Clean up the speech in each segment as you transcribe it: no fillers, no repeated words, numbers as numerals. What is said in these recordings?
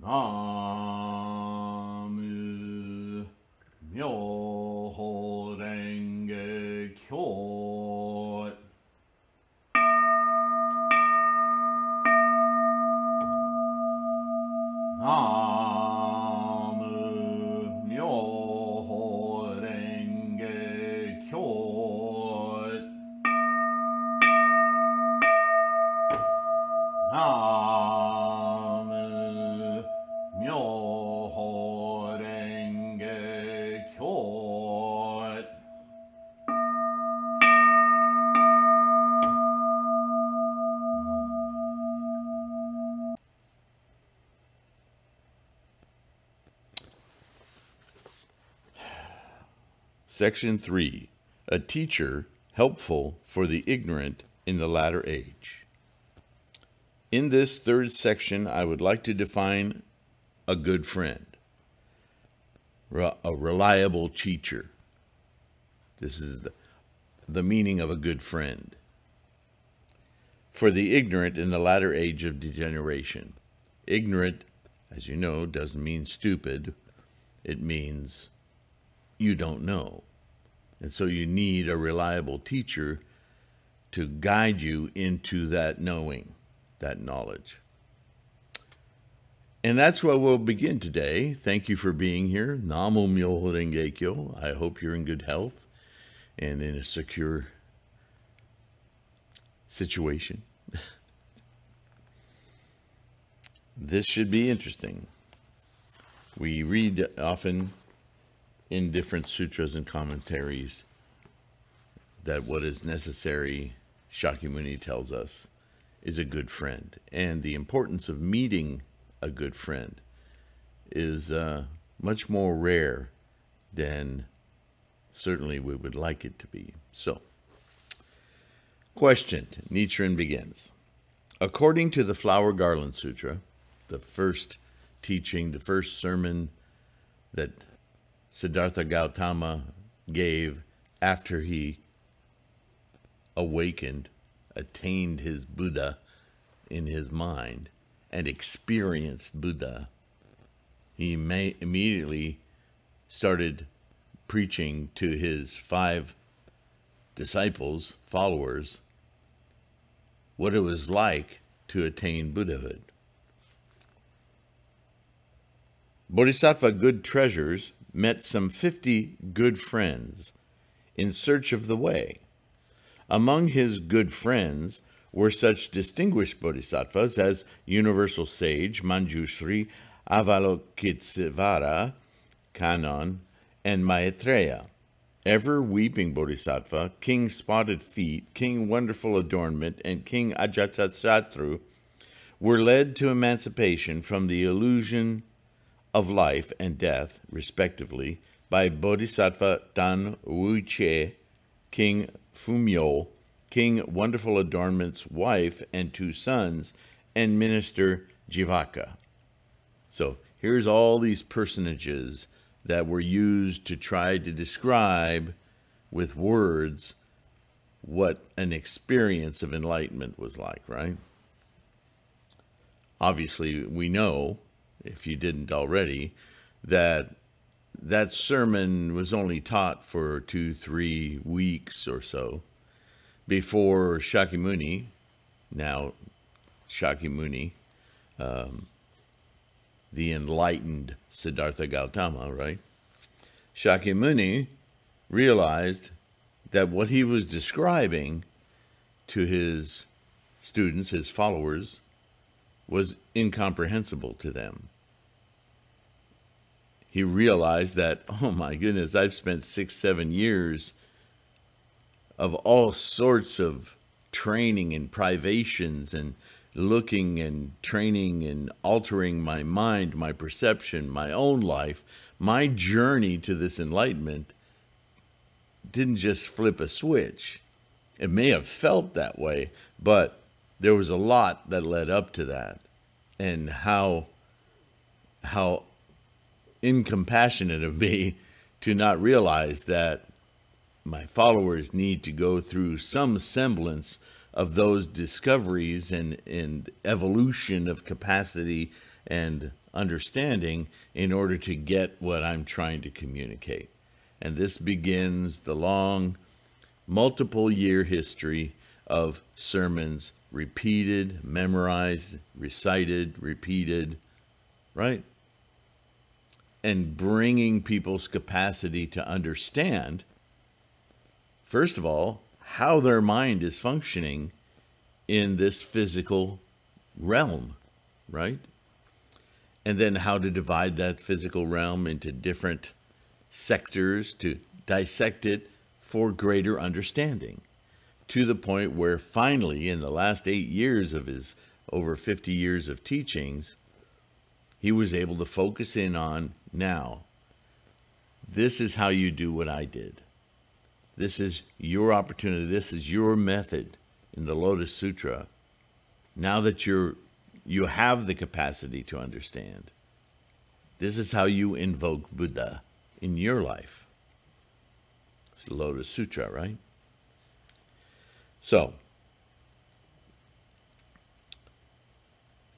Namu Myoho Renge Kyo. Namu Myoho Renge Kyo. Namu Myoho Renge Kyo. Section 3. A teacher helpful for the ignorant in the latter age. In this third section, I would like to define a good friend, a reliable teacher. This is the meaning of a good friend. For the ignorant in the latter age of degeneration. Ignorant, as you know, doesn't mean stupid. It means you don't know. And so you need a reliable teacher to guide you into that knowing, that knowledge. And that's where we'll begin today. Thank you for being here. Namo Myoho Renge Kyo. I hope you're in good health and in a secure situation. This should be interesting. We read often in different sutras and commentaries that what is necessary, Shakyamuni tells us, is a good friend. And the importance of meeting a good friend is much more rare than certainly we would like it to be. So, question, Nichiren begins. According to the Flower Garland Sutra, the first teaching, the first sermon that Siddhartha Gautama gave after he awakened, attained his Buddha in his mind, and experienced Buddha, he immediately started preaching to his 5 disciples, followers, what it was like to attain Buddhahood. Bodhisattva Good Treasures met some 50 good friends in search of the way. Among his good friends were such distinguished bodhisattvas as Universal Sage, Manjushri, Avalokitesvara, Kannon, and Maitreya. Ever Weeping Bodhisattva, King Spotted Feet, King Wonderful Adornment, and King Ajatasattu were led to emancipation from the illusion of life and death, respectively, by Bodhisattva Dan Wuche, King Fumyo, King Wonderful Adornment's wife and 2 sons, and Minister Jivaka. So here's all these personages that were used to try to describe with words what an experience of enlightenment was like, right? Obviously, we know, if you didn't already, that that sermon was only taught for 2-3 weeks or so before Shakyamuni, now Shakyamuni, the enlightened Siddhartha Gautama, right? Shakyamuni realized that what he was describing to his students, his followers, was incomprehensible to them. He realized that, oh my goodness, I've spent 6-7 years of all sorts of training and privations and looking and training and altering my mind, my perception, my own life. My journey to this enlightenment didn't just flip a switch. It may have felt that way, but there was a lot that led up to that. And how incompassionate of me to not realize that my followers need to go through some semblance of those discoveries and evolution of capacity and understanding in order to get what I'm trying to communicate. And this begins the long, multiple year history of sermons repeated, memorized, recited, repeated, right? And bringing people's capacity to understand, first of all, how their mind is functioning in this physical realm, right? And then how to divide that physical realm into different sectors to dissect it for greater understanding, to the point where finally, in the last 8 years of his over 50 years of teachings, he was able to focus in on, now, this is how you do what I did. This is your opportunity. This is your method in the Lotus Sutra. Now that you have the capacity to understand, this is how you invoke Buddha in your life. It's the Lotus Sutra, right? So,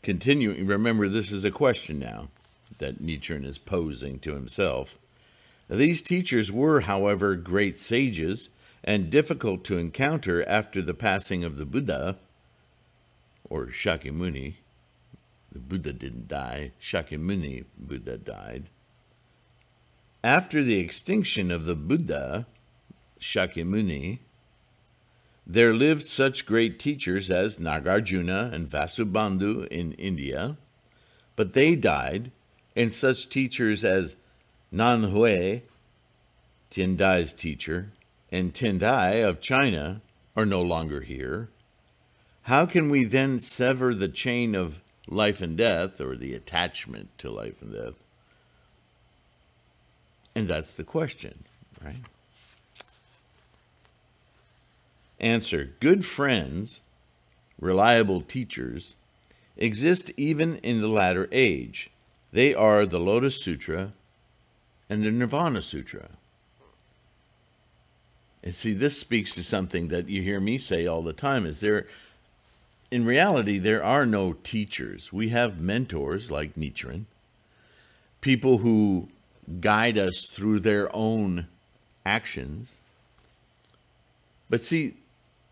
continuing, remember this is a question now that Nichiren is posing to himself. These teachers were, however, great sages and difficult to encounter after the passing of the Buddha, or Shakyamuni. The Buddha didn't die. Shakyamuni Buddha died. After the extinction of the Buddha, Shakyamuni, there lived such great teachers as Nagarjuna and Vasubandhu in India, but they died, and such teachers as Nanhui, Tiandai's teacher, and Tendai of China are no longer here. How can we then sever the chain of life and death, or the attachment to life and death? And that's the question, right? Answer: good friends, reliable teachers, exist even in the latter age. They are the Lotus Sutra and the Nirvana Sutra. And see, this speaks to something that you hear me say all the time, is in reality, there are no teachers. We have mentors like Nichiren, people who guide us through their own actions. But see,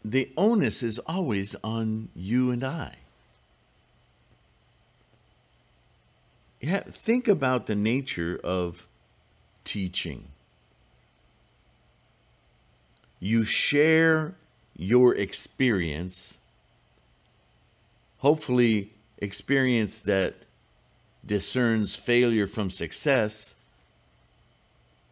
the onus is always on you and I. Yeah, think about the nature of teaching. You share your experience, hopefully experience that discerns failure from success,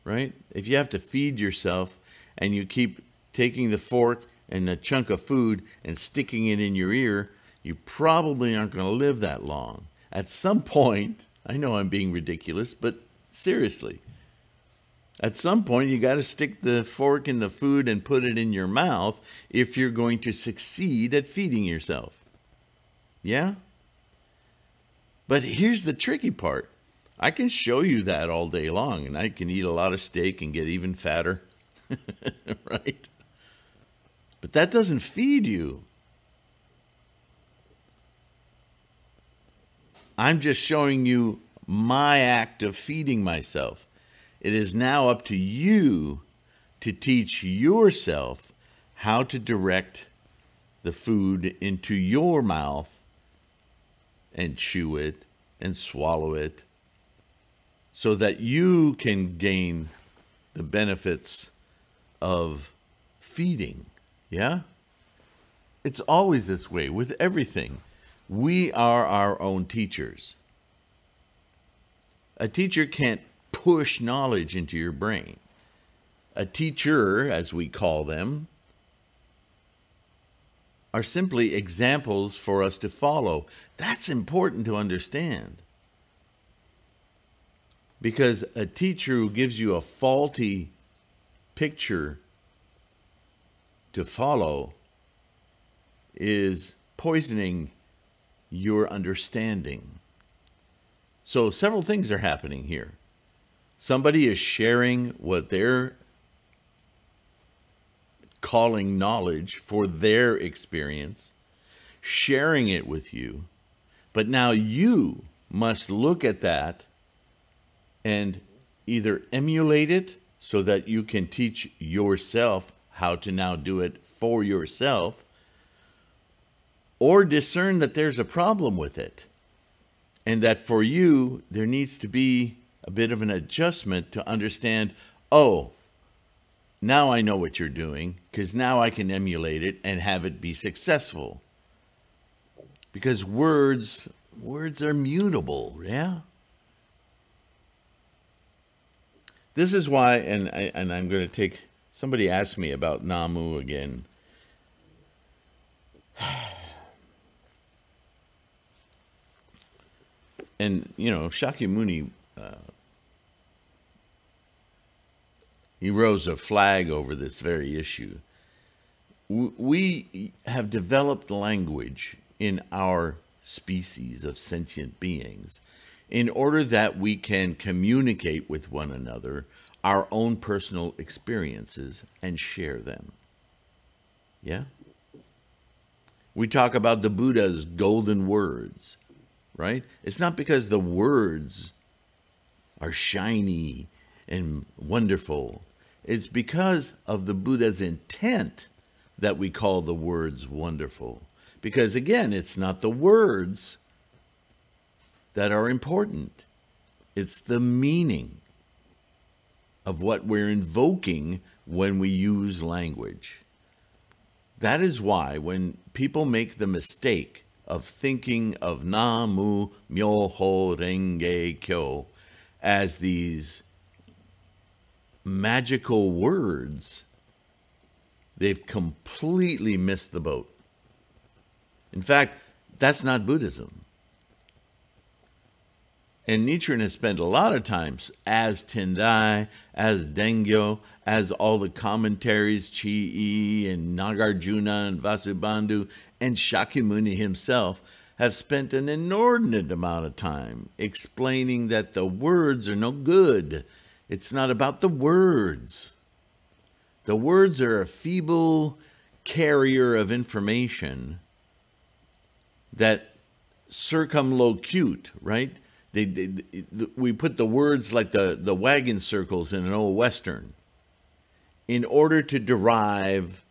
right? If you have to feed yourself and you keep taking the fork and a chunk of food and sticking it in your ear, you probably aren't going to live that long. At some point, I know I'm being ridiculous, but seriously, at some point you got to stick the fork in the food and put it in your mouth if you're going to succeed at feeding yourself. Yeah? But here's the tricky part. I can show you that all day long, and I can eat a lot of steak and get even fatter, right? But that doesn't feed you. I'm just showing you my act of feeding myself. It is now up to you to teach yourself how to direct the food into your mouth and chew it and swallow it so that you can gain the benefits of feeding. Yeah? It's always this way with everything. We are our own teachers. A teacher can't push knowledge into your brain. A teacher, as we call them, are simply examples for us to follow. That's important to understand. Because a teacher who gives you a faulty picture to follow is poisoning your understanding. So several things are happening here. Somebody is sharing what they're calling knowledge for their experience, sharing it with you, but now you must look at that and either emulate it so that you can teach yourself how to now do it for yourself, or discern that there's a problem with it, and that for you, there needs to be a bit of an adjustment to understand, oh, now I know what you're doing, because now I can emulate it and have it be successful. Because words are mutable, yeah? This is why, and I'm going to take, somebody asked me about Namu again. And, you know, Shakyamuni, he rose a flag over this very issue. We have developed language in our species of sentient beings in order that we can communicate with one another our own personal experiences and share them. Yeah? We talk about the Buddha's golden words, right? It's not because the words are shiny and wonderful. It's because of the Buddha's intent that we call the words wonderful. Because again, it's not the words that are important. It's the meaning of what we're invoking when we use language. That is why when people make the mistake of thinking of Namu Myoho Renge Kyo as these magical words, they've completely missed the boat. In fact, that's not Buddhism. And Nichiren has spent a lot of times as Tendai, as Dengyo, as all the commentaries, Chi-I and Nagarjuna and Vasubandhu and Shakyamuni himself have spent an inordinate amount of time explaining that the words are no good. It's not about the words. The words are a feeble carrier of information that circumlocute, right? We put the words like the wagon circles in an old Western in order to derive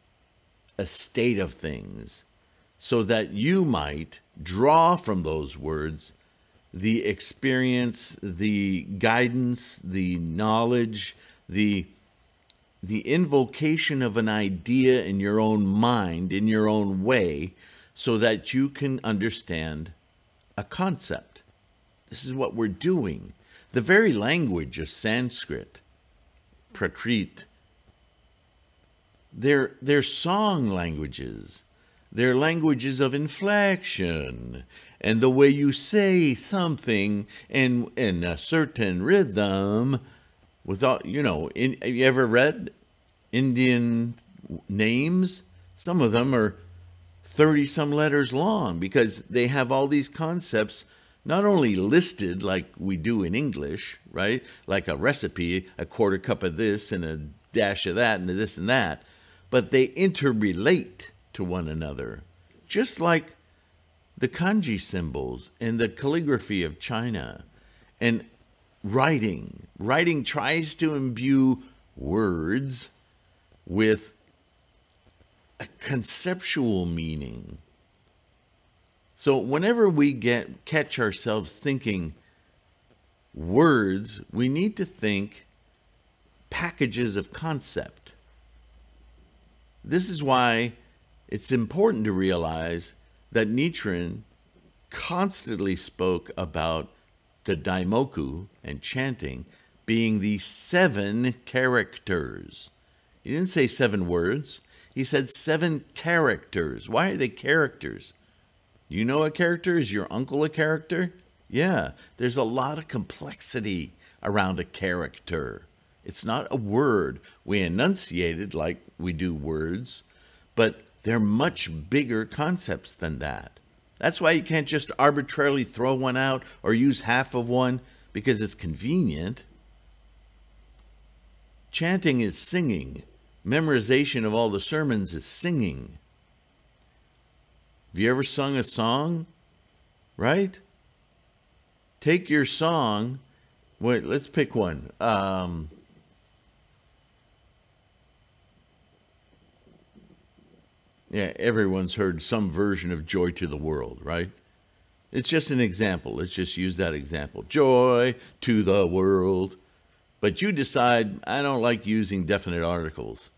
a state of things so that you might draw from those words the experience, the guidance, the knowledge, the invocation of an idea in your own mind, in your own way, so that you can understand a concept. This is what we're doing. The very language of Sanskrit, Prakrit, they're song languages. They're languages of inflection and the way you say something in a certain rhythm without, you know, have you ever read Indian names? Some of them are 30-some letters long because they have all these concepts not only listed like we do in English, right? Like a recipe, a quarter cup of this and a dash of that and this and that, but they interrelate to one another, just like the kanji symbols and the calligraphy of China. And writing tries to imbue words with a conceptual meaning. So whenever we catch ourselves thinking words, we need to think packages of concept. This is why it's important to realize that Nichiren constantly spoke about the daimoku and chanting being the 7 characters. He didn't say 7 words. He said 7 characters. Why are they characters? You know a character? Is your uncle a character? Yeah, there's a lot of complexity around a character. It's not a word. We enunciate it like we do words, but they're much bigger concepts than that. That's why you can't just arbitrarily throw one out or use half of one because it's convenient. Chanting is singing. Memorization of all the sermons is singing. Have you ever sung a song? Right? take your song. Wait, let's pick one. Yeah, everyone's heard some version of Joy to the World, right? It's just an example. Let's just use that example. Joy to the world. But you decide, I don't like using definite articles.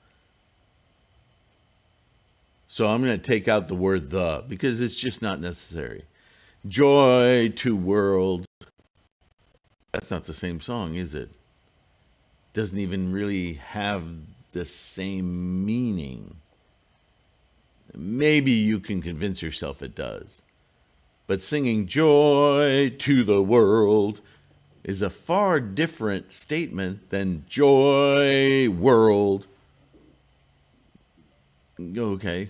So I'm going to take out the word the, because it's just not necessary. Joy to world. That's not the same song, is it? Doesn't even really have the same meaning. Maybe you can convince yourself it does. But singing joy to the world is a far different statement than joy world. Okay.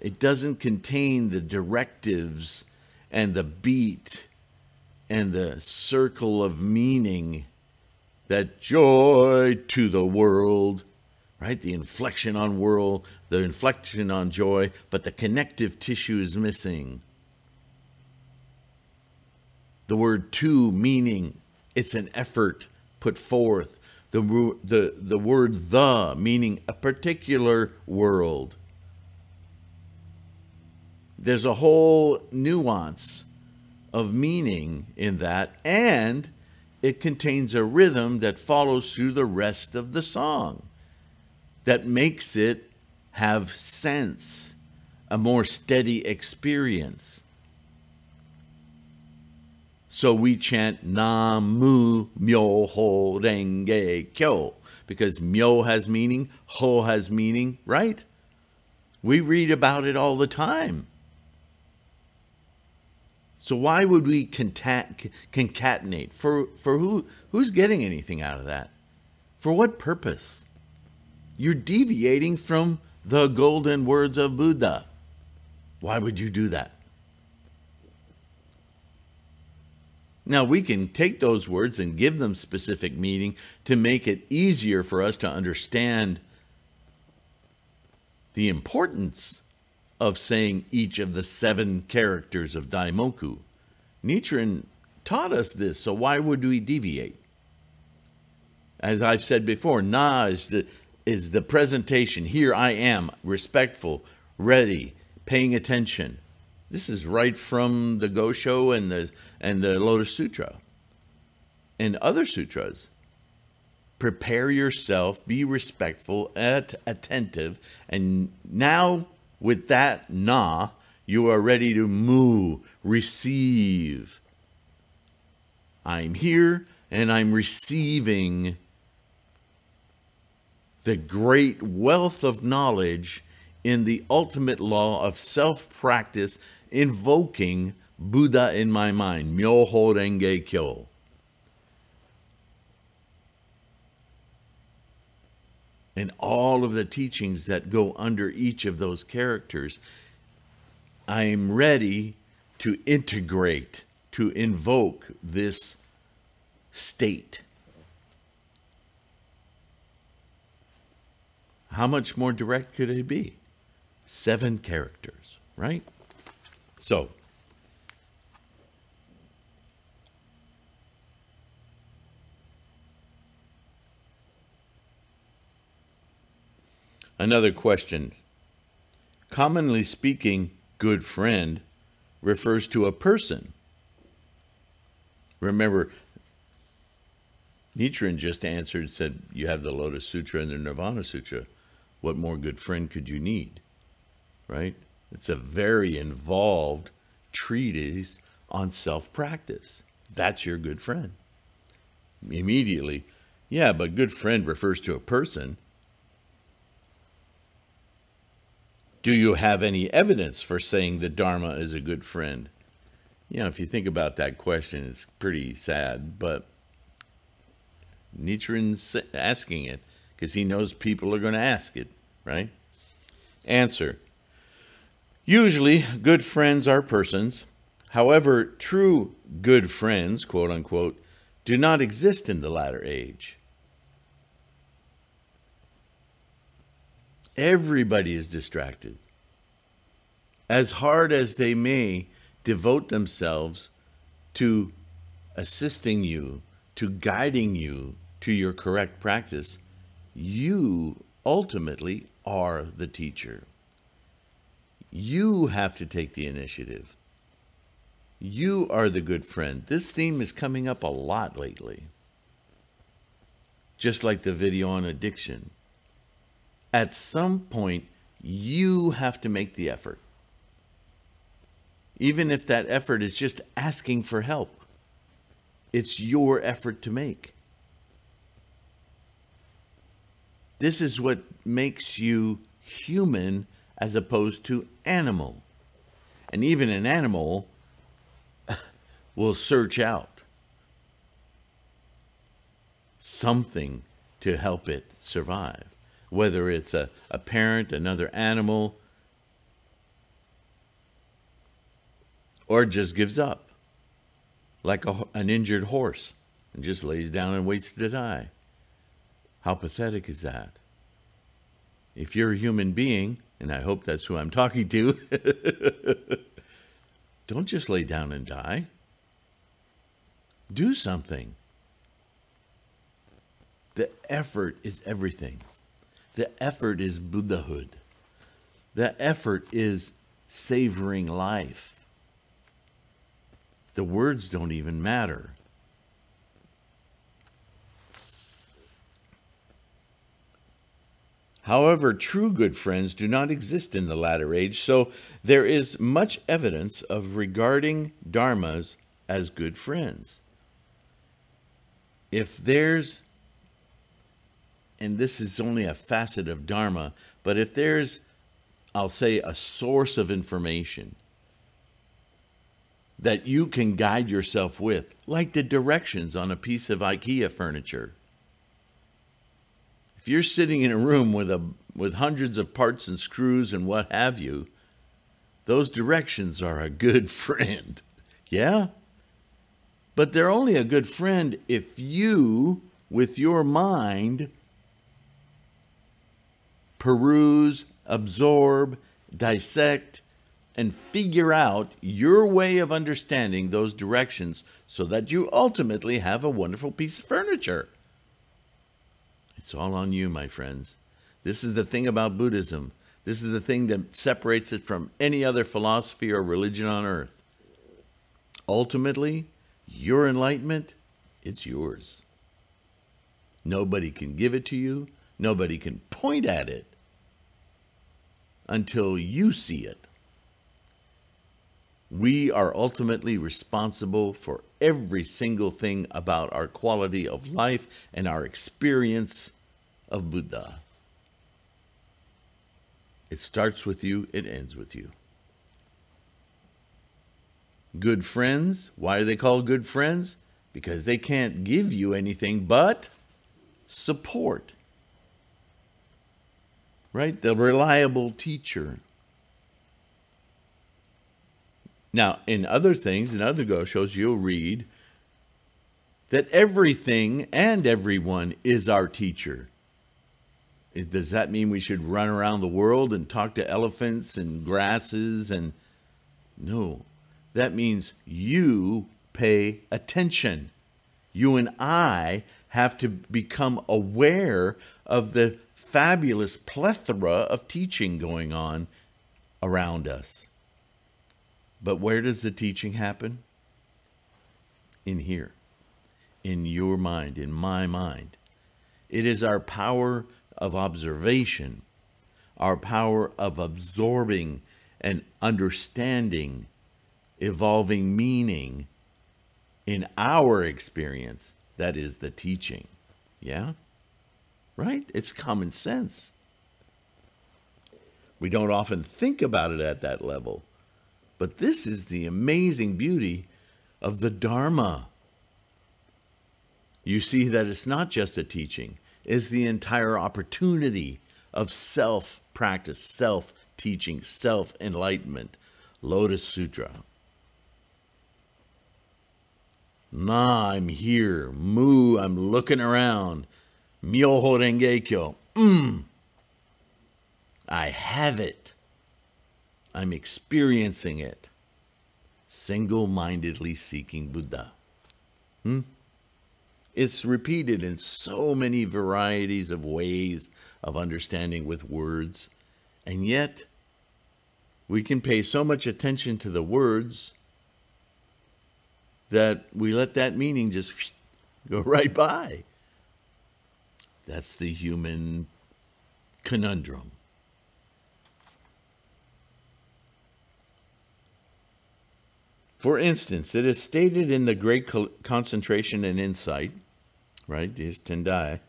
It doesn't contain the directives and the beat and the circle of meaning that joy to the world, right? The inflection on world, the inflection on joy, but the connective tissue is missing. The word to meaning it's an effort put forth. The word the meaning a particular world. There's a whole nuance of meaning in that, and it contains a rhythm that follows through the rest of the song that makes it have sense, a more steady experience. So we chant Namu Myoho Renge Kyo, because Myo has meaning, Ho has meaning, right? We read about it all the time. So why would we concatenate? For who's getting anything out of that? For what purpose? You're deviating from the golden words of Buddha. Why would you do that? Now, we can take those words and give them specific meaning to make it easier for us to understand the importance of saying each of the 7 characters of Daimoku. Nichiren taught us this, so why would we deviate? As I've said before, Na is the presentation. Here I am, respectful, ready, paying attention. This is right from the Gosho and the Lotus Sutra and other sutras. Prepare yourself, be respectful, attentive, and now with that na, you are ready to move, receive. I'm here and I'm receiving the great wealth of knowledge in the ultimate law of self-practice, invoking Buddha in my mind, Myoho Renge Kyo. And all of the teachings that go under each of those characters, I am ready to integrate, to invoke this state. How much more direct could it be? 7 characters, right? So, another question. Commonly speaking, good friend refers to a person. Remember, Nichiren just answered, said, you have the Lotus Sutra and the Nirvana Sutra. What more good friend could you need? Right? It's a very involved treatise on self-practice. That's your good friend. Immediately, yeah, but good friend refers to a person. Do you have any evidence for saying the Dharma is a good friend? You know, if you think about that question, it's pretty sad, but Nichiren's asking it because he knows people are going to ask it, right? Answer. Usually, good friends are persons. However, true good friends, quote unquote, do not exist in the latter age. Everybody is distracted. As hard as they may devote themselves to assisting you, to guiding you to your correct practice, you ultimately are the teacher. You have to take the initiative. You are the good friend. This theme is coming up a lot lately. Just like the video on addiction. At some point, you have to make the effort. Even if that effort is just asking for help, it's your effort to make. This is what makes you human as opposed to animal. And even an animal will search out something to help it survive. Whether it's a parent, another animal, or just gives up. Like an injured horse and just lays down and waits to die. How pathetic is that? If you're a human being, and I hope that's who I'm talking to, don't just lay down and die. Do something. The effort is everything. The effort is Buddhahood. The effort is savoring life. The words don't even matter. However, true good friends do not exist in the latter age, so there is much evidence of regarding dharmas as good friends. If there's, and this is only a facet of Dharma, but if there's, I'll say, a source of information that you can guide yourself with, like the directions on a piece of IKEA furniture. If you're sitting in a room with hundreds of parts and screws and what have you, those directions are a good friend. Yeah? But they're only a good friend if you, with your mind, peruse, absorb, dissect, and figure out your way of understanding those directions so that you ultimately have a wonderful piece of furniture. It's all on you, my friends. This is the thing about Buddhism. This is the thing that separates it from any other philosophy or religion on earth. Ultimately, your enlightenment, it's yours. Nobody can give it to you. Nobody can point at it until you see it. We are ultimately responsible for every single thing about our quality of life and our experience of Buddha. It starts with you, it ends with you. Good friends, why are they called good friends? Because they can't give you anything but support. Right? The reliable teacher. Now, in other things, in other Goshos, you'll read that everything and everyone is our teacher. Does that mean we should run around the world and talk to elephants and grasses? And no, that means you pay attention. You and I have to become aware of the fabulous plethora of teaching going on around us. But where does the teaching happen? In here, in your mind, in my mind. It is our power of observation, our power of absorbing and understanding, evolving meaning in our experience that is the teaching. Yeah? Right? It's common sense. We don't often think about it at that level. But this is the amazing beauty of the Dharma. You see that it's not just a teaching, it's the entire opportunity of self-practice, self-teaching, self-enlightenment. Lotus Sutra. Na, I'm here. Mu, I'm looking around. Myoho Renge Kyo. I have it. I'm experiencing it. single-mindedly seeking Buddha. It's repeated in so many varieties of ways of understanding with words, and yet we can pay so much attention to the words that we let that meaning just go right by. That's the human conundrum. For instance, it is stated in the Great Concentration and Insight, right, here's Tendai,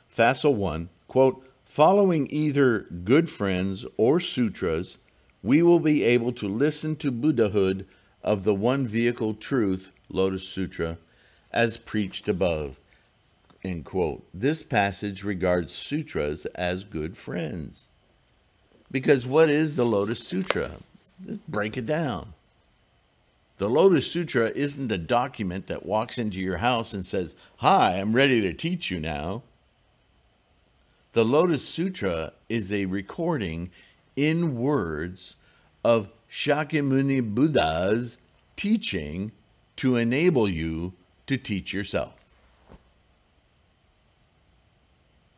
Facile 1, quote, following either good friends or sutras, we will be able to listen to Buddhahood of the one vehicle truth, Lotus Sutra, as preached above, end quote. This passage regards sutras as good friends. Because what is the Lotus Sutra? Let's break it down. The Lotus Sutra isn't a document that walks into your house and says, hi, I'm ready to teach you now. The Lotus Sutra is a recording in words of Shakyamuni Buddha's teaching to enable you to teach yourself.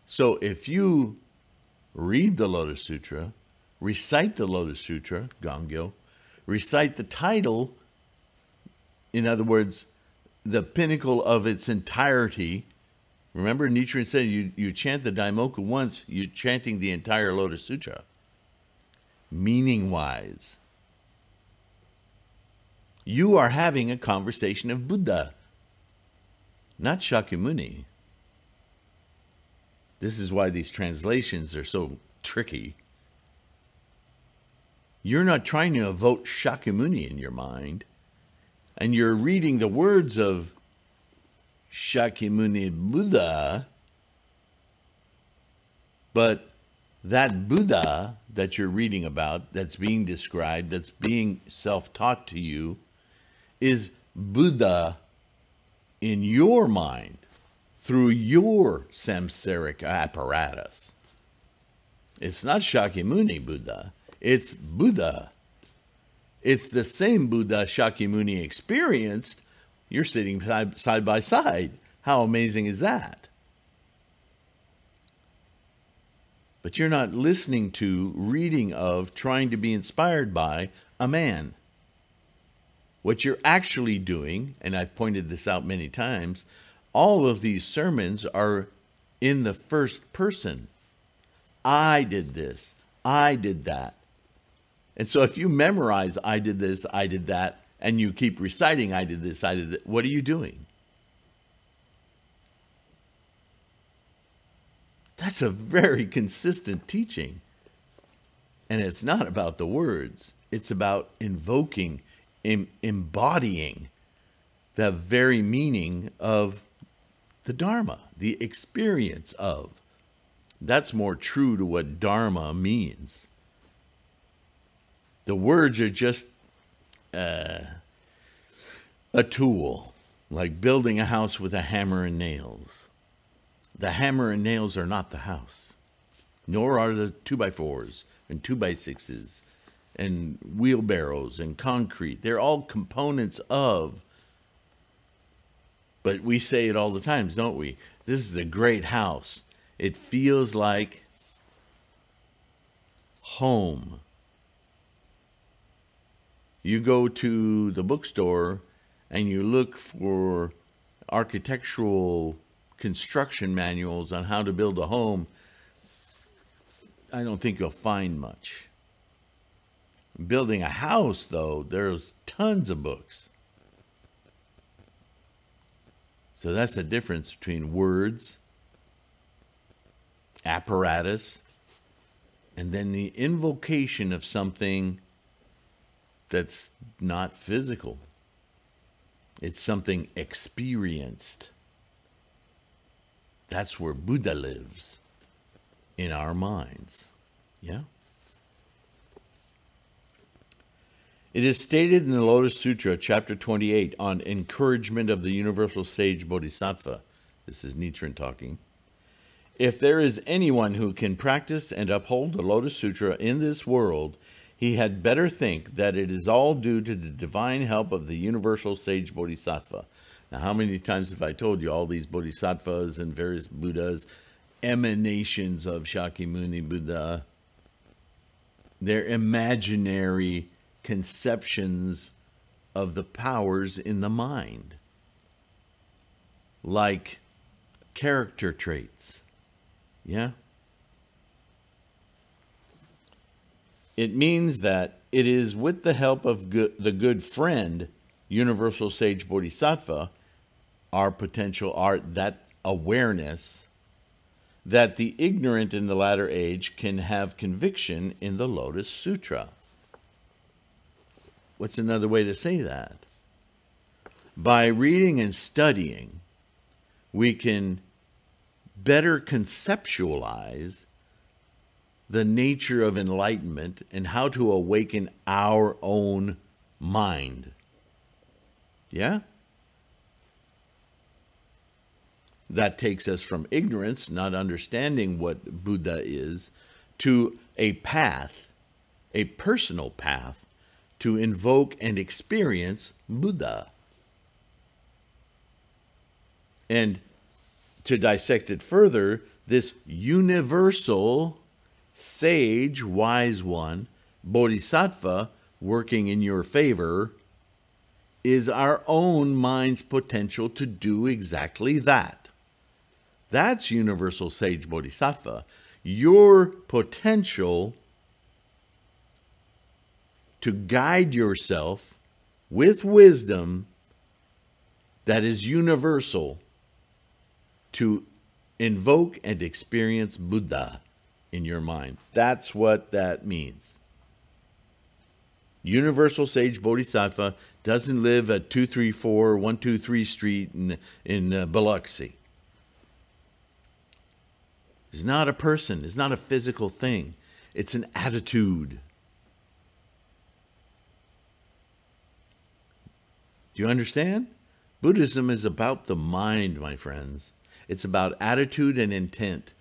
So if you read the Lotus Sutra, recite the Lotus Sutra, Gangyo, recite the title, in other words, the pinnacle of its entirety. Remember, Nichiren said you chant the Daimoku once, you're chanting the entire Lotus Sutra. Meaning-wise, you are having a conversation of Buddha, not Shakyamuni. This is why these translations are so tricky. You're not trying to evoke Shakyamuni in your mind, and you're reading the words of Shakyamuni Buddha, but that Buddha that you're reading about, that's being described, that's being self-taught to you, is Buddha in your mind through your samsaric apparatus. It's not Shakyamuni Buddha, it's Buddha. It's the same Buddha Shakyamuni experienced. You're sitting side by side. How amazing is that? But you're not listening to, reading of, trying to be inspired by a man. What you're actually doing, and I've pointed this out many times, all of these sermons are in the first person. I did this. I did that. And so if you memorize, I did this, I did that, and you keep reciting, I did this, I did that, what are you doing? That's a very consistent teaching. And it's not about the words. It's about invoking, embodying the very meaning of the Dharma, the experience of. That's more true to what Dharma means. The words are just a tool, like building a house with a hammer and nails. The hammer and nails are not the house, nor are the 2x4s and 2x6s and wheelbarrows and concrete. They're all components of, but we say it all the time, don't we? This is a great house. It feels like home. You go to the bookstore and you look for architectural construction manuals on how to build a home. I don't think you'll find much. Building a house, though, there's tons of books. So that's the difference between words, apparatus, and then the invocation of something that's not physical. It's something experienced. That's where Buddha lives, in our minds. Yeah? It is stated in the Lotus Sutra, chapter 28, on encouragement of the universal sage Bodhisattva. This is Nichiren talking. If there is anyone who can practice and uphold the Lotus Sutra in this world, he had better think that it is all due to the divine help of the universal sage bodhisattva. Now, how many times have I told you all these bodhisattvas and various Buddhas, emanations of Shakyamuni Buddha, they're imaginary conceptions of the powers in the mind, like character traits. Yeah? It means that it is with the help of the good friend, Universal Sage Bodhisattva, our potential art, that awareness, that the ignorant in the latter age can have conviction in the Lotus Sutra. What's another way to say that? By reading and studying, we can better conceptualize the nature of enlightenment and how to awaken our own mind. Yeah? That takes us from ignorance, not understanding what Buddha is, to a path, a personal path, to invoke and experience Buddha. And to dissect it further, this universal sage, wise one, bodhisattva, working in your favor, is our own mind's potential to do exactly that. That's universal sage bodhisattva. Your potential to guide yourself with wisdom that is universal to invoke and experience Buddha in your mind. That's what that means. Universal Sage Bodhisattva doesn't live at 234 123 Street in Biloxi. It's not a person. It's not a physical thing. It's an attitude. Do you understand? Buddhism is about the mind, my friends. It's about attitude and intent.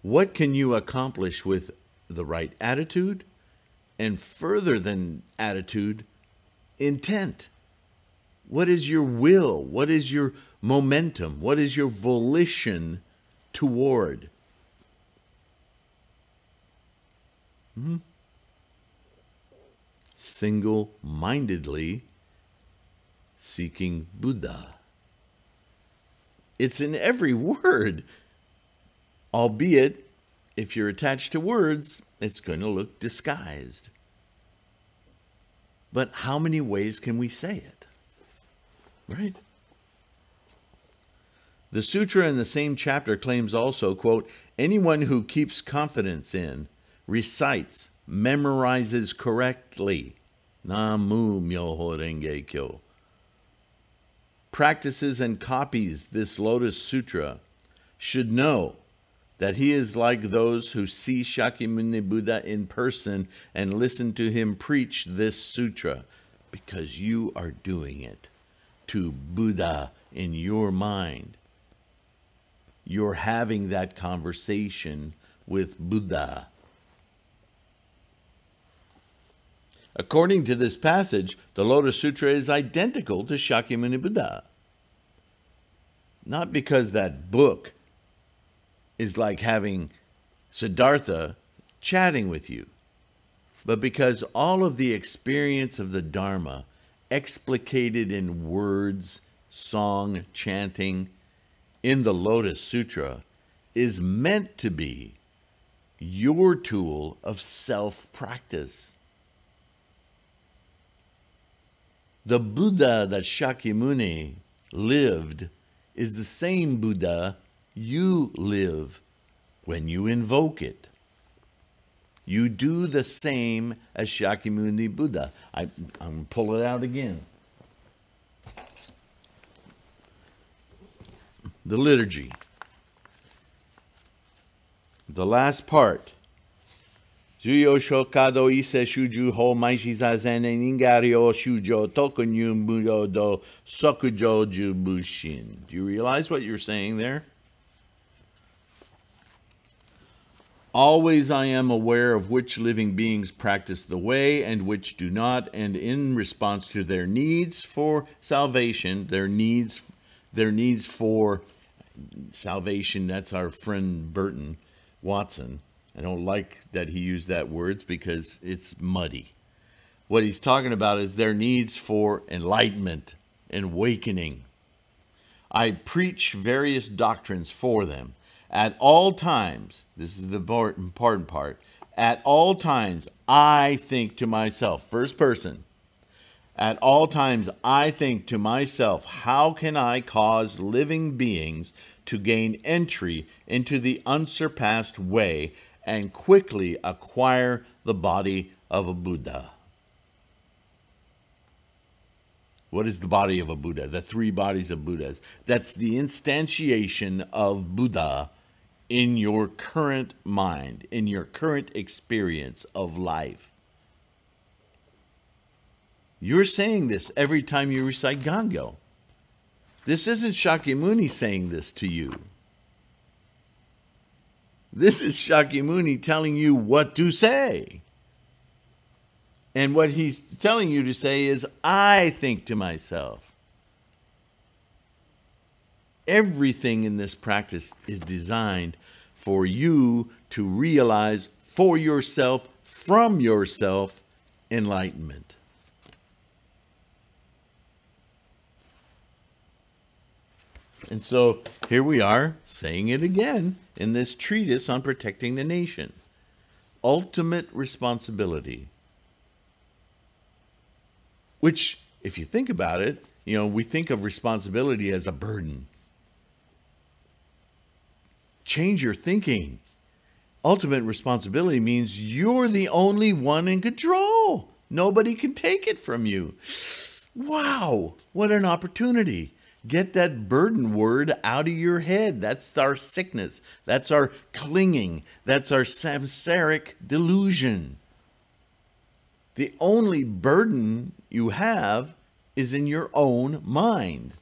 What can you accomplish with the right attitude? And further than attitude, intent. What is your will? What is your momentum? What is your volition toward? Single-mindedly seeking Buddha. It's in every word. Albeit, if you're attached to words, it's going to look disguised. But how many ways can we say it? Right? The sutra in the same chapter claims also, quote, anyone who keeps confidence in, recites, memorizes correctly, Namu Myoho Renge Kyo, practices and copies this Lotus Sutra, should know that he is like those who see Shakyamuni Buddha in person and listen to him preach this sutra, because you are doing it to Buddha in your mind. You're having that conversation with Buddha. According to this passage, the Lotus Sutra is identical to Shakyamuni Buddha. Not because that book is like having Siddhartha chatting with you, but because all of the experience of the Dharma, explicated in words, song, chanting, in the Lotus Sutra, is meant to be your tool of self-practice. The Buddha that Shakyamuni lived is the same Buddha you live when you invoke it. You do the same as Shakyamuni Buddha. I'm going to pull it out again. The liturgy. The last part. Zuyo shokado ise shuju ho maishiza zene ningario shujo tokunyu muyo do sokujo jubushin. Do you realize what you're saying there? Always I am aware of which living beings practice the way and which do not, and in response to their needs for salvation, their needs for salvation, that's our friend Burton Watson. I don't like that he used that words because it's muddy. What he's talking about is their needs for enlightenment and awakening. I preach various doctrines for them. At all times, this is the important part, at all times I think to myself, first person, at all times I think to myself, how can I cause living beings to gain entry into the unsurpassed way and quickly acquire the body of a Buddha? What is the body of a Buddha? The three bodies of Buddhas. That's the instantiation of Buddha in your current mind, in your current experience of life. You're saying this every time you recite Gangyo. This isn't Shakyamuni saying this to you. This is Shakyamuni telling you what to say. And what he's telling you to say is, I think to myself. Everything in this practice is designed for you to realize for yourself, from yourself, enlightenment. And so here we are saying it again in this treatise on protecting the nation. Ultimate responsibility. Which, if you think about it, we think of responsibility as a burden. Change your thinking. Ultimate responsibility means you're the only one in control. Nobody can take it from you. Wow, what an opportunity. Get that burden word out of your head. That's our sickness. That's our clinging. That's our samsaric delusion. The only burden you have is in your own mind.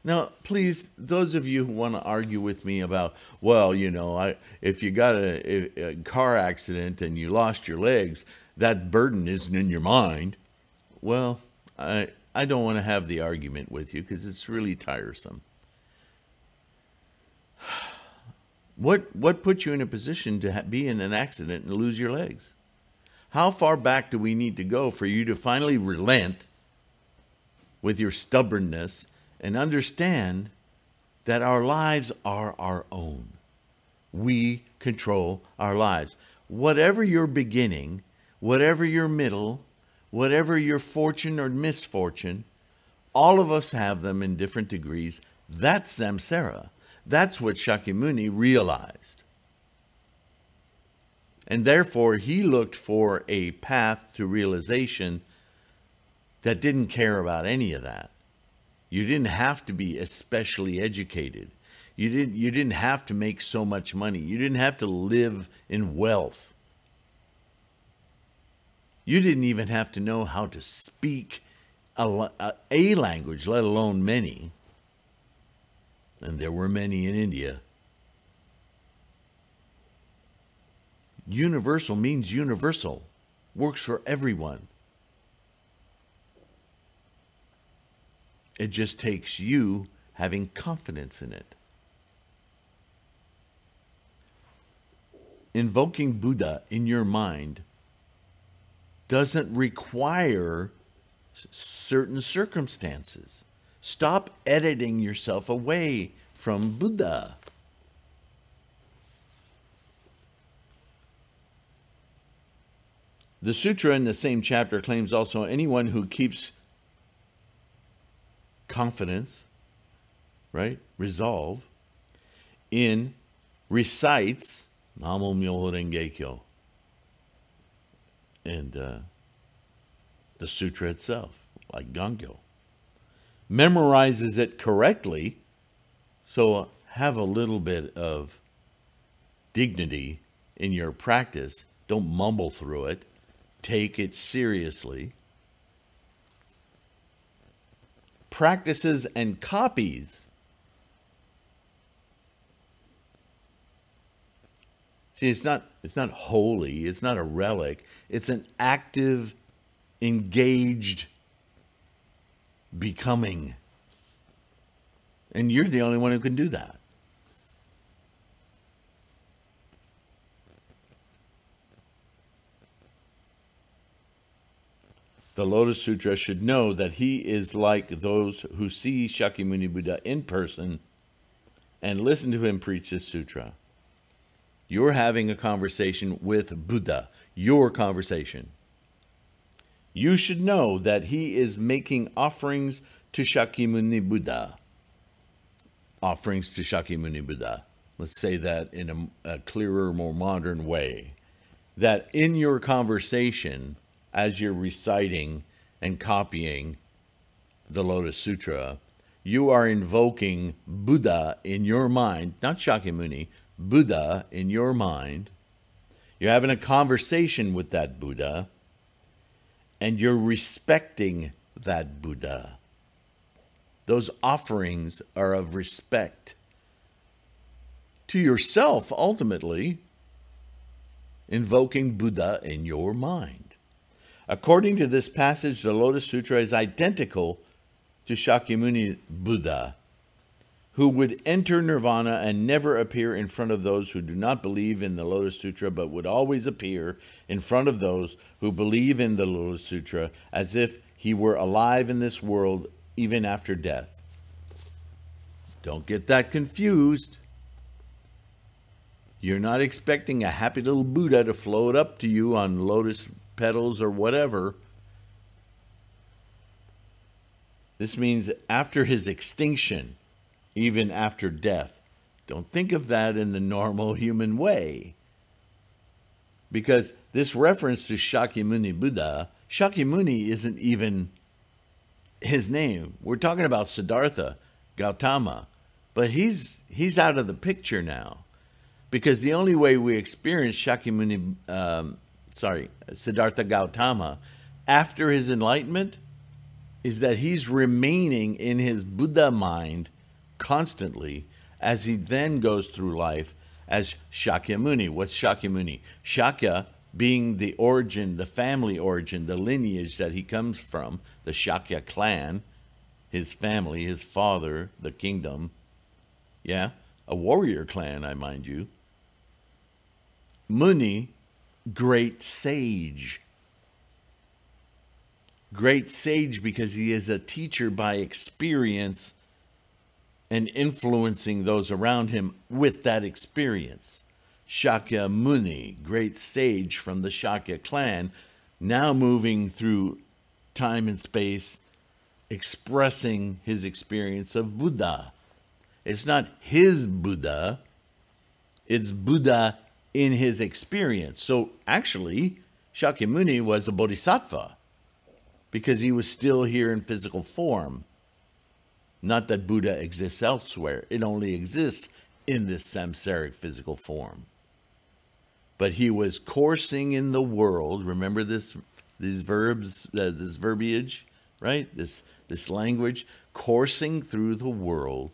Now, please, those of you who want to argue with me about, well, if you got a car accident and you lost your legs, that burden isn't in your mind. Well, I don't want to have the argument with you because it's really tiresome. What put you in a position to be in an accident and lose your legs? How far back do we need to go for you to finally relent with your stubbornness and understand that our lives are our own? We control our lives. Whatever your beginning, whatever your middle, whatever your fortune or misfortune, all of us have them in different degrees. That's samsara. That's what Shakyamuni realized. And therefore, he looked for a path to realization that didn't care about any of that. You didn't have to be especially educated. You didn't have to make so much money. You didn't have to live in wealth. You didn't even have to know how to speak a language, let alone many. And there were many in India. Universal means universal. Works for everyone. It just takes you having confidence in it. Invoking Buddha in your mind doesn't require certain circumstances. Stop editing yourself away from Buddha. The sutra in the same chapter claims also anyone who keeps confidence, right, resolve, recites Namo Myoho Renge Kyo and the sutra itself, like Gangyo, memorizes it correctly, so have a little bit of dignity in your practice. Don't mumble through it. Take it seriously. Practices and copies. See, it's not holy, it's not a relic, it's an active, engaged becoming. And you're the only one who can do that. The Lotus Sutra should know that he is like those who see Shakyamuni Buddha in person and listen to him preach this sutra. You're having a conversation with Buddha, your conversation. You should know that he is making offerings to Shakyamuni Buddha. Offerings to Shakyamuni Buddha. Let's say that in a clearer, more modern way. That in your conversation, as you're reciting and copying the Lotus Sutra, you are invoking Buddha in your mind, not Shakyamuni, Buddha in your mind. You're having a conversation with that Buddha, and you're respecting that Buddha. Those offerings are of respect to yourself, ultimately, invoking Buddha in your mind. According to this passage, the Lotus Sutra is identical to Shakyamuni Buddha, who would enter nirvana and never appear in front of those who do not believe in the Lotus Sutra, but would always appear in front of those who believe in the Lotus Sutra as if he were alive in this world even after death. Don't get that confused. You're not expecting a happy little Buddha to float up to you on lotus petals or whatever. This means after his extinction, even after death. Don't think of that in the normal human way. Because this reference to Shakyamuni Buddha, Shakyamuni isn't even his name. We're talking about Siddhartha Gautama, but he's out of the picture now. Because the only way we experience Siddhartha Gautama after his enlightenment is that he's remaining in his Buddha mind constantly as he then goes through life as Shakyamuni. What's Shakyamuni? Shakya being the origin, the family origin, the lineage that he comes from, the Shakya clan, his family, his father, the kingdom. Yeah, a warrior clan, I mind you. Muni, great sage. Great sage because he is a teacher by experience and influencing those around him with that experience. Shakya Muni, great sage from the Shakya clan, now moving through time and space, expressing his experience of Buddha. It's not his Buddha, it's Buddha in his experience. So actually, Shakyamuni was a bodhisattva because he was still here in physical form. Not that Buddha exists elsewhere. It only exists in this samsaric physical form. But he was coursing in the world. Remember these verbs, this verbiage, right? This language, coursing through the world.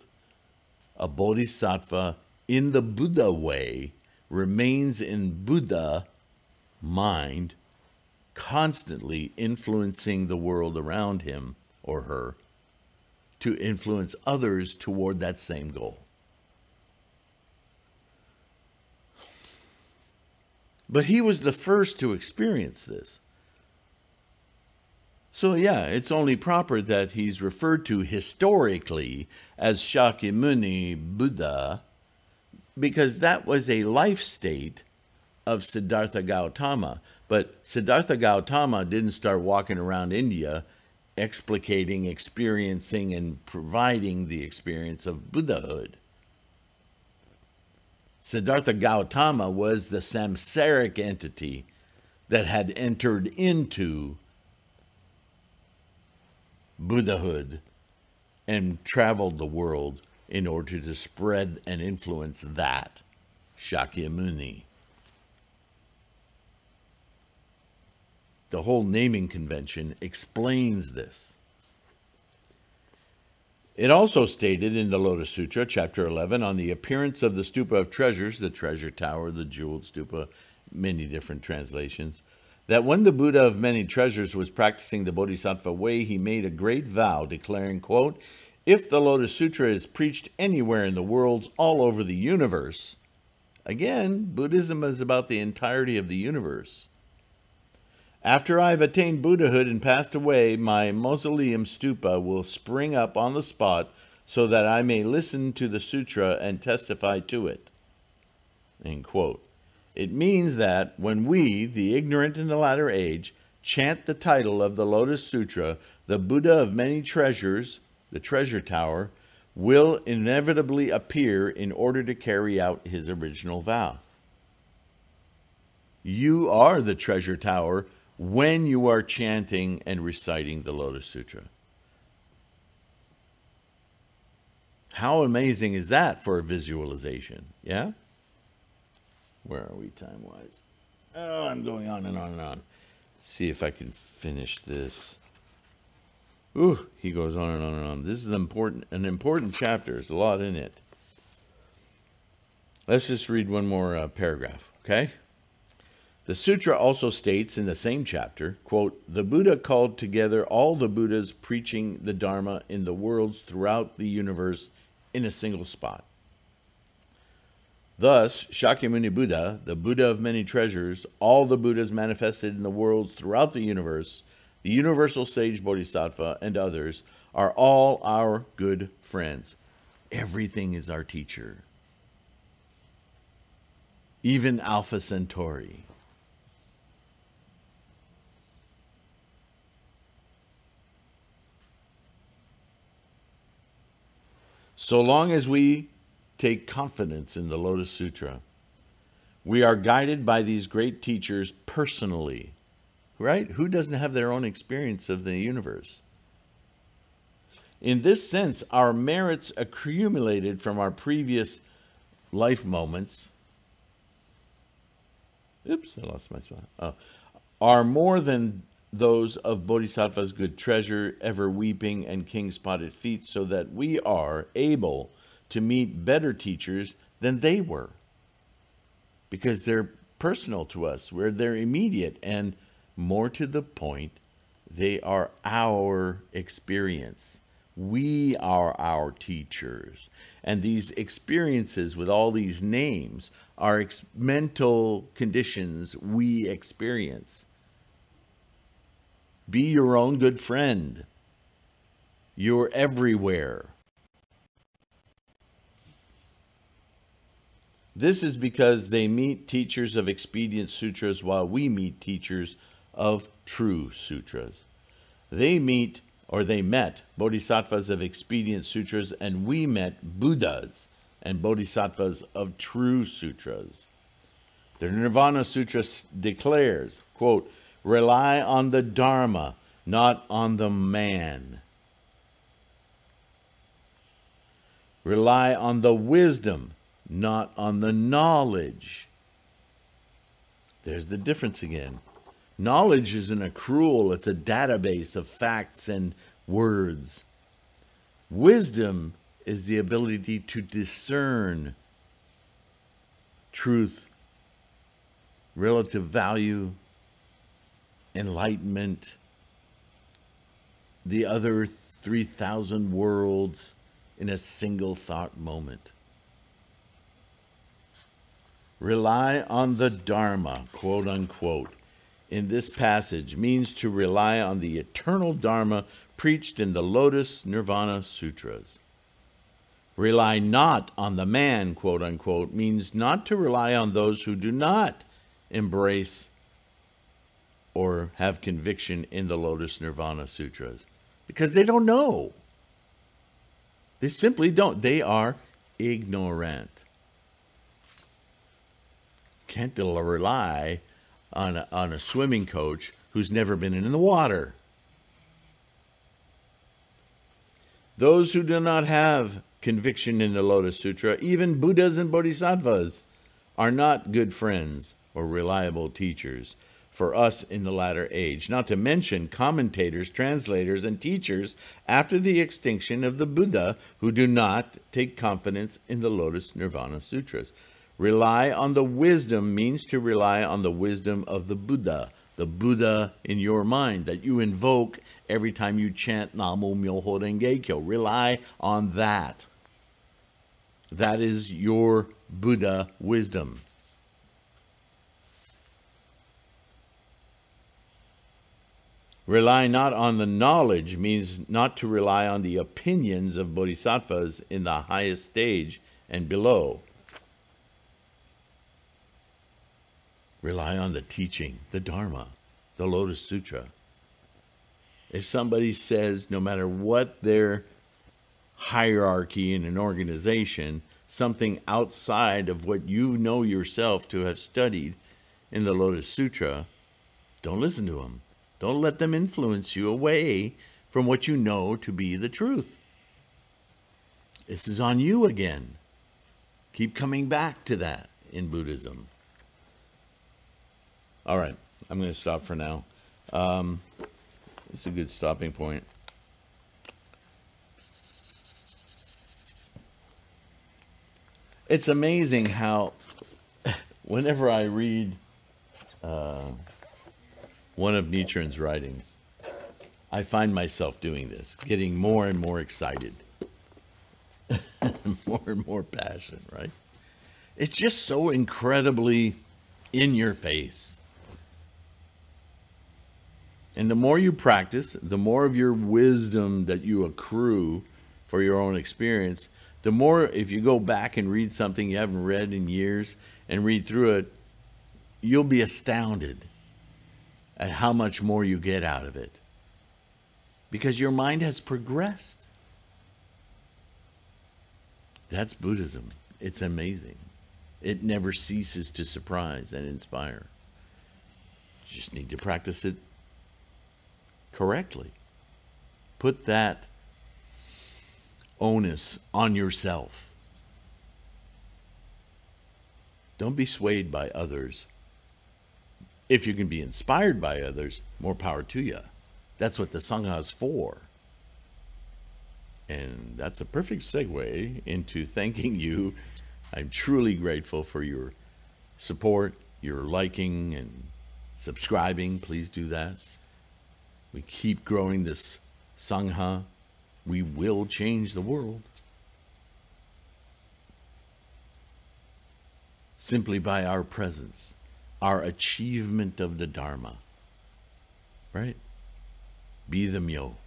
A bodhisattva in the Buddha way remains in Buddha mind, constantly influencing the world around him or her to influence others toward that same goal. But he was the first to experience this. So yeah, it's only proper that he's referred to historically as Shakyamuni Buddha, because that was a life state of Siddhartha Gautama. But Siddhartha Gautama didn't start walking around India explicating, experiencing, and providing the experience of Buddhahood. Siddhartha Gautama was the samsaric entity that had entered into Buddhahood and traveled the world in order to spread and influence that, Shakyamuni. The whole naming convention explains this. It also stated in the Lotus Sutra, chapter 11, on the appearance of the stupa of treasures, the treasure tower, the jeweled stupa, many different translations, that when the Buddha of many treasures was practicing the Bodhisattva way, he made a great vow, declaring, quote, if the Lotus Sutra is preached anywhere in the worlds all over the universe, again, Buddhism is about the entirety of the universe. After I've attained Buddhahood and passed away, my mausoleum stupa will spring up on the spot so that I may listen to the sutra and testify to it. End quote. It means that when we, the ignorant in the latter age, chant the title of the Lotus Sutra, the Buddha of many treasures, the treasure tower, will inevitably appear in order to carry out his original vow. You are the treasure tower when you are chanting and reciting the Lotus Sutra. How amazing is that for a visualization? Yeah? Where are we time-wise? Oh, I'm going on and on and on. Let's see if I can finish this. Ooh, he goes on and on and on. This is an important chapter. There's a lot in it. Let's just read one more paragraph, okay? The sutra also states in the same chapter, quote, the Buddha called together all the Buddhas preaching the Dharma in the worlds throughout the universe in a single spot. Thus, Shakyamuni Buddha, the Buddha of many treasures, all the Buddhas manifested in the worlds throughout the universe, the universal sage Bodhisattva, and others, are all our good friends. Everything is our teacher. Even Alpha Centauri. So long as we take confidence in the Lotus Sutra, we are guided by these great teachers personally, right? Who doesn't have their own experience of the universe? In this sense, our merits accumulated from our previous life moments, oops, I lost my spot, are more than those of Bodhisattva's good treasure, ever weeping, and king spotted feet, so that we are able to meet better teachers than they were, because they're personal to us, where they're immediate, and more to the point, they are our experience. We are our teachers. And these experiences with all these names are mental conditions we experience. Be your own good friend. You're everywhere. This is because they meet teachers of expedient sutras while we meet teachers of true sutras. They met bodhisattvas of expedient sutras, and we met Buddhas and bodhisattvas of true sutras. The Nirvana Sutra declares, quote, rely on the Dharma, not on the man. Rely on the wisdom, not on the knowledge. There's the difference again. Knowledge isn't a accrual, it's a database of facts and words. Wisdom is the ability to discern truth, relative value, enlightenment, the other 3,000 worlds in a single thought moment. Rely on the Dharma, quote unquote, in this passage means to rely on the eternal Dharma preached in the Lotus Nirvana Sutras. Rely not on the man, quote unquote, means not to rely on those who do not embrace or have conviction in the Lotus Nirvana Sutras, because they don't know. They simply don't. They are ignorant. Can't rely on a swimming coach who's never been in the water. Those who do not have conviction in the Lotus Sutra, even Buddhas and Bodhisattvas, are not good friends or reliable teachers. for us in the latter age, not to mention commentators, translators, and teachers after the extinction of the Buddha who do not take confidence in the Lotus Nirvana Sutras. Rely on the wisdom means to rely on the wisdom of the Buddha in your mind that you invoke every time you chant Namo Myoho Renge Kyo. Rely on that. That is your Buddha wisdom. Rely not on the knowledge means not to rely on the opinions of bodhisattvas in the highest stage and below. Rely on the teaching, the Dharma, the Lotus Sutra. If somebody says, no matter what their hierarchy in an organization, something outside of what you know yourself to have studied in the Lotus Sutra, don't listen to them. Don't let them influence you away from what you know to be the truth. This is on you again. Keep coming back to that in Buddhism. All right, I'm going to stop for now. It's a good stopping point. It's amazing how whenever I read one of Nichiren's writings, I find myself doing this, getting more and more excited, more and more passion, right? It's just so incredibly in your face. And the more you practice, the more of your wisdom that you accrue for your own experience, the more, if you go back and read something you haven't read in years and read through it, you'll be astounded at how much more you get out of it. Because your mind has progressed. That's Buddhism. It's amazing. It never ceases to surprise and inspire. You just need to practice it correctly. Put that onus on yourself. Don't be swayed by others. If you can be inspired by others, more power to you. That's what the Sangha is for. And that's a perfect segue into thanking you. I'm truly grateful for your support, your liking and subscribing. Please do that. We keep growing this Sangha. We will change the world. Simply by our presence, our achievement of the Dharma. Right? Be the Myo.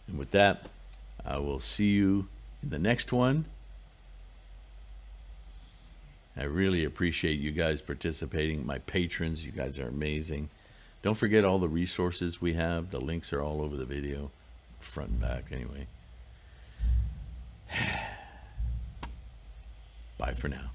And with that, I will see you in the next one. I really appreciate you guys participating. My patrons, you guys are amazing. Don't forget all the resources we have. The links are all over the video, front and back anyway. Bye for now.